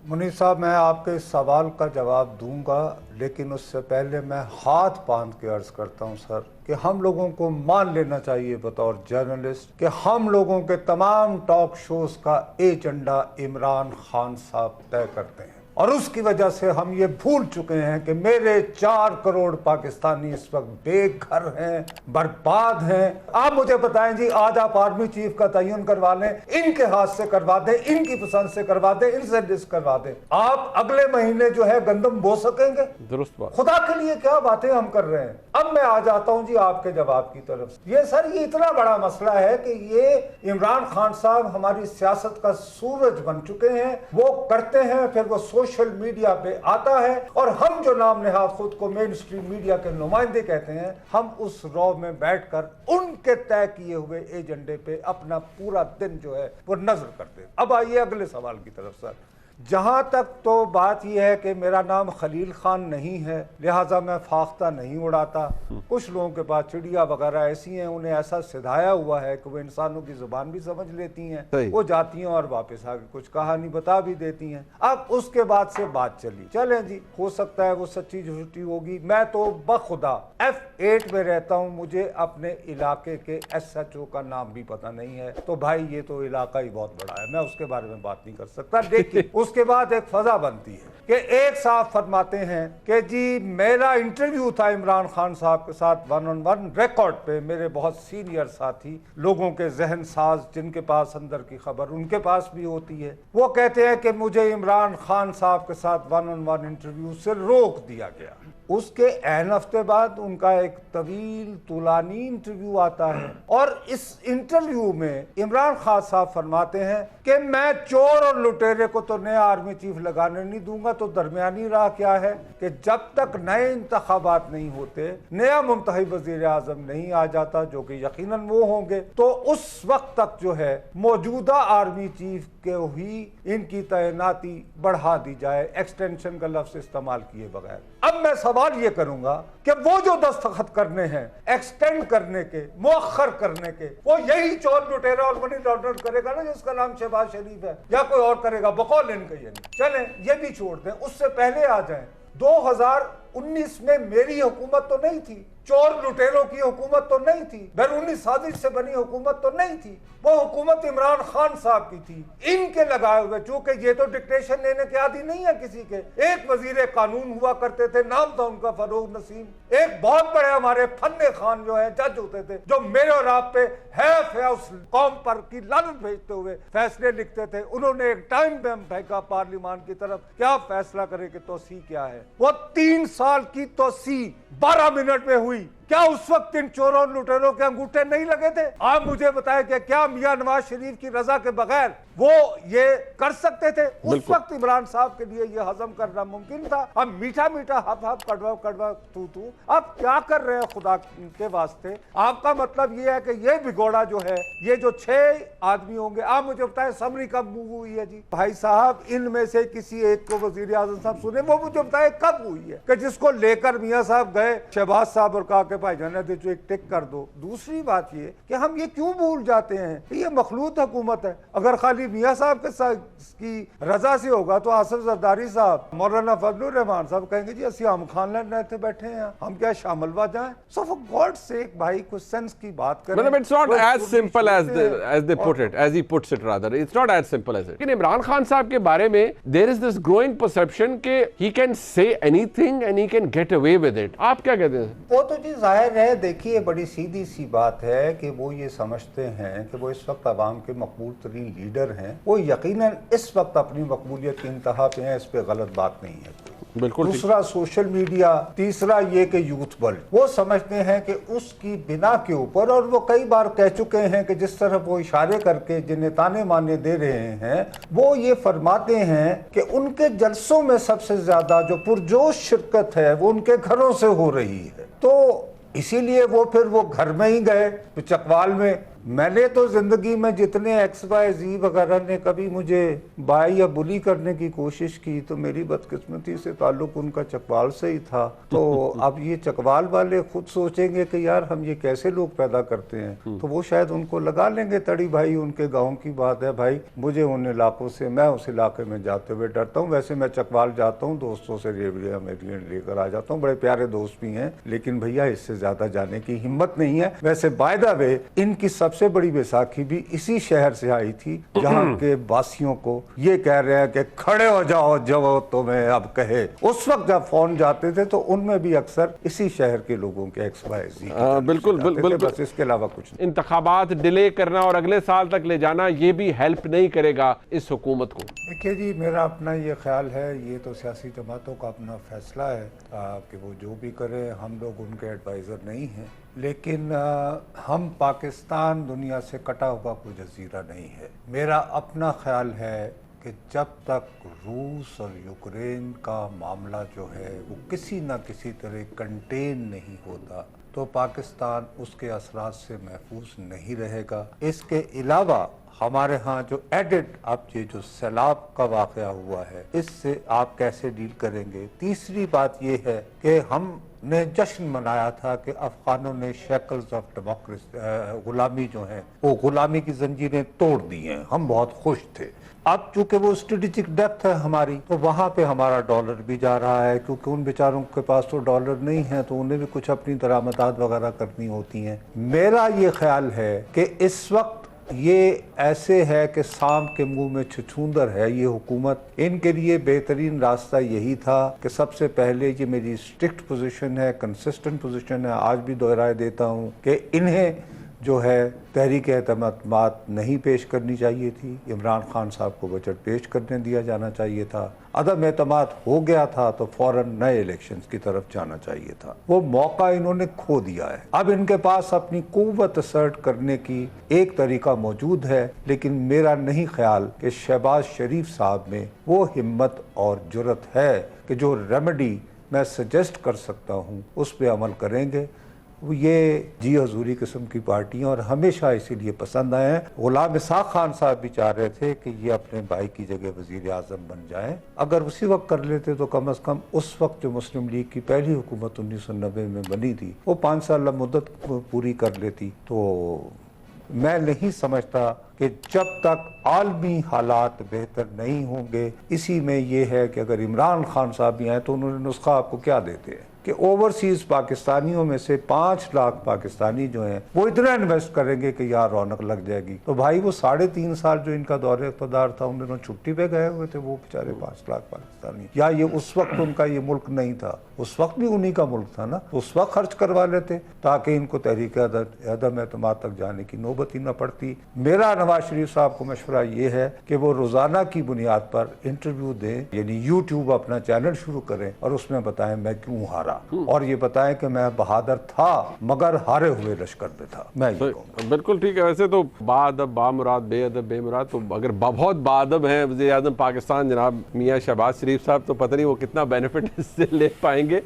मुनीर साहब, मैं आपके इस सवाल का जवाब दूंगा, लेकिन उससे पहले मैं हाथ बांध के अर्ज करता हूं सर कि हम लोगों को मान लेना चाहिए बतौर जर्नलिस्ट कि हम लोगों के तमाम टॉक शोज का एजेंडा इमरान खान साहब तय करते हैं, और उसकी वजह से हम ये भूल चुके हैं कि मेरे 4 करोड़ पाकिस्तानी इस वक्त बेघर हैं, बर्बाद हैं। आप मुझे बताएं जी, आज आप आर्मी चीफ का तयन करवा लें, इनके हाथ से करवा दें, इनकी पसंद से करवा दें, इनसे लिस्ट करवा दें, आप अगले महीने जो है गंदम बो सकेंगे? दुरुस्त बात। खुदा के लिए क्या बातें हम कर रहे हैं। अब मैं आ जाता हूं जी आपके जवाब की तरफ। ये सर, ये इतना बड़ा मसला है कि ये इमरान खान साहब हमारी सियासत का सूरज बन चुके हैं। वो करते हैं, फिर वो सोशल मीडिया पे आता है, और हम जो नाम नेहाद खुद को मेन स्ट्रीम मीडिया के नुमाइंदे कहते हैं, हम उस रॉ में बैठकर उनके तय किए हुए एजेंडे पे अपना पूरा दिन जो है वो नजर करते हैं। अब आइए अगले सवाल की तरफ सर। जहां तक तो बात यह है कि मेरा नाम खलील खान नहीं है, लिहाजा मैं फाख्ता नहीं उड़ाता। कुछ लोगों के पास चिड़िया वगैरह ऐसी हैं, उन्हें ऐसा सिधाया हुआ है कि वो इंसानों की जुबान भी समझ लेती हैं, वो जाती हैं और वापस आके कुछ कहानी बता भी देती हैं। अब उसके बाद से बात चली, चलें जी, हो सकता है वो सच्ची झूठी होगी। मैं तो बखुदा F8 में रहता हूँ, मुझे अपने इलाके के SHO का नाम भी पता नहीं है, तो भाई ये तो इलाका ही बहुत बड़ा है, मैं उसके बारे में बात नहीं कर सकता। लेकिन उसके बाद एक फजा बनती है कि एक साहब फरमाते हैं कि जी मेरा इंटरव्यू था इमरान खान साहब के साथ 1-on-1 रिकॉर्ड पे, मेरे बहुत सीनियर साथी, लोगों के जहन साज, जिनके पास अंदर की खबर उनके पास भी होती है, वो कहते हैं कि मुझे इमरान खान साहब के साथ 1-on-1 इंटरव्यू से रोक दिया गया। उसके एन हफ्ते बाद उनका एक तवील तुलानी इंटरव्यू आता है, और इस इंटरव्यू में इमरान खान साहब फरमाते हैं कि मैं चोर और लुटेरे को तो नया आर्मी चीफ लगाने नहीं दूंगा, तो दरमियानी राह क्या है कि जब तक नए इंतखाबात नहीं होते, नया मुंतखब वजीर आजम नहीं आ जाता, जो कि यकीनन वो होंगे, तो उस वक्त तक जो है मौजूदा आर्मी चीफ के ही इनकी तैनाती बढ़ा दी जाए, एक्सटेंशन का लफ्ज इस्तेमाल किए बगैर। अब मैं सवाल ये करूंगा कि वो जो दस्तखत करने हैं एक्सटेंड करने के, मुअख्खर करने के, वो यही चोर लुटेरा और मनी लॉन्ड्रर करेगा ना जिसका नाम शहबाज शरीफ है, या कोई और करेगा? बकौल इनका ये नहीं। चलें ये भी छोड़ दें, उससे पहले आ जाएं। 2019 में मेरी हुकूमत तो नहीं थी, चोर लुटेरों की हुकूमत तो नहीं थी, बैरूनी साजिश से बनी हुकूमत तो नहीं थी, वो हुकूमत इमरान खान साहब की थी, इनके लगाए हुए। चूंकि ये तो डिक्टेशन लेने के आदि नहीं है किसी के। एक वजीर कानून हुआ करते थे, नाम था उनका फरूक नसीम। एक बहुत बड़े हमारे फन्ने खान जो है जज होते थे, जो मेरे और आप पे है उस कौम पर की लानत भेजते हुए फैसले लिखते थे। उन्होंने एक टाइम पे फेंका पार्लियामान की तरफ, क्या फैसला करे कि तोसी क्या है। वो 3 साल की तोसी 12 मिनट में हुई। क्या उस वक्त इन चोरों लुटेरों के अंगूठे नहीं लगे थे? आप मुझे बताएं कि क्या मियां नवाज शरीफ की रजा के बगैर वो ये कर सकते थे? उस वक्त इमरान साहब के लिए ये हजम करना मुमकिन था। अब मीठा मीठा हफ हफ कड़वा कड़वा तू तू, आप क्या कर रहे हैं खुदा के वास्ते? आपका मतलब ये है कि ये भिगोड़ा जो है, ये जो 6 आदमी होंगे, आप मुझे बताएं समरी कब मूव हुई है जी? भाई साहब, इनमें से किसी एक को वजीर आजम साहब सुने, वो मुझे बताए कब हुई है कि जिसको लेकर मियां साहब गए शहबाज साहब और कहा भाईजान जो एक टिक कर दो। दूसरी बात ये कि हम ये क्यों भूल जाते हैं कि ये मखलूत हुकूमत है। अगर खाली मियां साहब के साथ की रजा से होगा तो आसिफ जरदारी साहब, मौलाना फजलुर रहमान साहब कहेंगे जी असि हम खान रहते बैठे हैं, हम क्या शामिलवा जाएं? सो फॉर गॉड सेक भाई कुछ सेंस की बात करें। मतलब it's not as simple as they put it, as he puts it rather. It's not as simple as it. लेकिन इमरान खान साहब के बारे में there is this growing perception कि he can say anything and he can get away with it. आप क्या कहते हैं? वो तो जी जाहिर है, देखिए बड़ी सीधी सी बात है कि वो ये समझते हैं कि वो इस वक्त अवाम के मकबूल तरीन लीडर हैं। वो यकीनन इस वक्त अपनी मकबूलियत की इंतहा पे हैं, इस पे गलत बात नहीं है। बिल्कुल। दूसरा सोशल मीडिया, तीसरा ये कि यूथ वर्ल्ड, वो समझते हैं कि उसकी बिना के ऊपर, और वो कई बार कह चुके हैं कि जिस तरफ वो इशारे करके जिन्हें ताने माने दे रहे हैं, वो ये फरमाते हैं कि उनके जलसों में सबसे ज्यादा जो पुरजोश शिरकत है वो उनके घरों से हो रही है। तो इसीलिए वो फिर वो घर में ही गए, तो चकवाल में मैंने तो जिंदगी में जितने XYZ वगैरह ने कभी मुझे बाई या बुली करने की कोशिश की, तो मेरी बदकिस्मती से ताल्लुक उनका चकवाल से ही था। तो अब ये चकवाल वाले खुद सोचेंगे कि यार हम ये कैसे लोग पैदा करते हैं, तो वो शायद उनको लगा लेंगे तड़ी। भाई उनके गाँव की बात है भाई, मुझे उन इलाकों से, मैं उस इलाके में जाते हुए डरता हूँ। वैसे मैं चकवाल जाता हूँ, दोस्तों से रेवड़िया मेवड़िया लेकर आ जाता हूँ, बड़े प्यारे दोस्त भी हैं, लेकिन भैया इससे ज्यादा जाने की हिम्मत नहीं है। वैसे बाय द वे इनकी सबसे बड़ी बैसाखी भी इसी शहर से आई थी, जहाँ के वासियों को ये कह रहे हैं कि खड़े हो जाओ जब तुम्हें अब कहे। उस वक्त जब फोन जाते थे तो उनमें भी अक्सर इसी शहर के लोगों के XYZ बिल्कुल बिल्कुल, बस इसके अलावा कुछ नहीं। इंतखाबात डिले करना और अगले साल तक ले जाना ये भी हेल्प नहीं करेगा इस हुकूमत को। देखिए जी, मेरा अपना ये ख्याल है, ये तो सियासी जमातों का अपना फैसला है कि वो जो भी करें, हम लोग उनके एडवाइज़र नहीं हैं। लेकिन हम पाकिस्तान दुनिया से कटा हुआ कोई जजीरा नहीं है। मेरा अपना ख्याल है कि जब तक रूस और यूक्रेन का मामला जो है वो किसी न किसी तरह कंटेन नहीं होता, तो पाकिस्तान उसके असरात से महफूज नहीं रहेगा। इसके अलावा हमारे यहाँ जो एडिड, अब ये जो सैलाब का वाक़या हुआ है, इससे आप कैसे डील करेंगे। तीसरी बात ये है कि हमने जश्न मनाया था कि अफगानों ने शेकल्स ऑफ डेमोक्रेसी, गुलामी जो है वो गुलामी की जंजीरें तोड़ दी हैं, हम बहुत खुश थे। अब चूंकि वो स्ट्रेटेजिक डेप्थ है हमारी, तो वहाँ पे हमारा डॉलर भी जा रहा है, क्योंकि उन बेचारों के पास तो डॉलर नहीं है, तो उन्हें भी कुछ अपनी दरामदात वगैरह करनी होती हैं। मेरा ये ख्याल है कि इस वक्त ये ऐसे है कि सांप के मुंह में छुछूंदर है ये हुकूमत। इनके लिए बेहतरीन रास्ता यही था कि सबसे पहले, ये मेरी स्ट्रिक्ट पोजीशन है, कंसिस्टेंट पोजीशन है, आज भी दोहराए देता हूँ कि इन्हें जो है तहरीक एतमाद नहीं पेश करनी चाहिए थी। इमरान खान साहब को बजट पेश करने दिया जाना चाहिए था। अदम एतमाद हो गया था तो फौरन नए इलेक्शंस की तरफ जाना चाहिए था। वो मौका इन्होंने खो दिया है। अब इनके पास अपनी कुव्वत असर्ट करने की एक तरीका मौजूद है, लेकिन मेरा नहीं ख्याल कि शहबाज शरीफ साहब में वो हिम्मत और जुर्रत है कि जो रेमेडी मैं सजेस्ट कर सकता हूँ उस पर अमल करेंगे। ये जी हजूरी किस्म की पार्टियां और हमेशा इसीलिए पसंद आए हैं। गुलाम इसाक खान साहब भी चाह रहे थे कि ये अपने भाई की जगह वजीर आजम बन जाएं। अगर उसी वक्त कर लेते तो कम अज कम उस वक्त जो मुस्लिम लीग की पहली हुकूमत 1990 में बनी थी वो 5 साल मुद्दत पूरी कर लेती। तो मैं नहीं समझता कि जब तक आलमी हालात बेहतर नहीं होंगे, इसी में ये है कि अगर इमरान खान साहब भी आए तो उन्होंने नुस्खा आपको क्या देते हैं कि ओवरसीज पाकिस्तानियों में से 5 लाख पाकिस्तानी जो हैं वो इतना इन्वेस्ट करेंगे कि यार रौनक लग जाएगी। तो भाई वो 3.5 साल जो इनका दौरे इक़्तिदार था, उन दिनों छुट्टी पे गए हुए थे वो बेचारे 5 लाख पाकिस्तानी। या ये उस वक्त उनका ये मुल्क नहीं था, उस वक्त भी उन्हीं का मुल्क था ना, उस वक्त खर्च करवा लेते ताकि इनको तहरीक अदम एतमाद तक जाने की नौबत ही न पड़ती। मेरा नवाज शरीफ साहब को मशवरा ये है कि वो रोजाना की बुनियाद पर इंटरव्यू दें, यानी यूट्यूब अपना चैनल शुरू करें और उसमें बताएं मैं क्यों हारा, और ये बताएं कि मैं बहादुर था मगर हारे हुए लश्कर में था। मैं ये कहूँगा। बिल्कुल ठीक है। वैसे तो बाअदब बामुराद, बेअदब बेमुराद, तो अगर बहुत बाअदब हैं वज़ीर आज़म पाकिस्तान जनाब मियाँ शहबाज शरीफ साहब, तो पता नहीं वो कितना बेनिफिट इससे ले पाएंगे।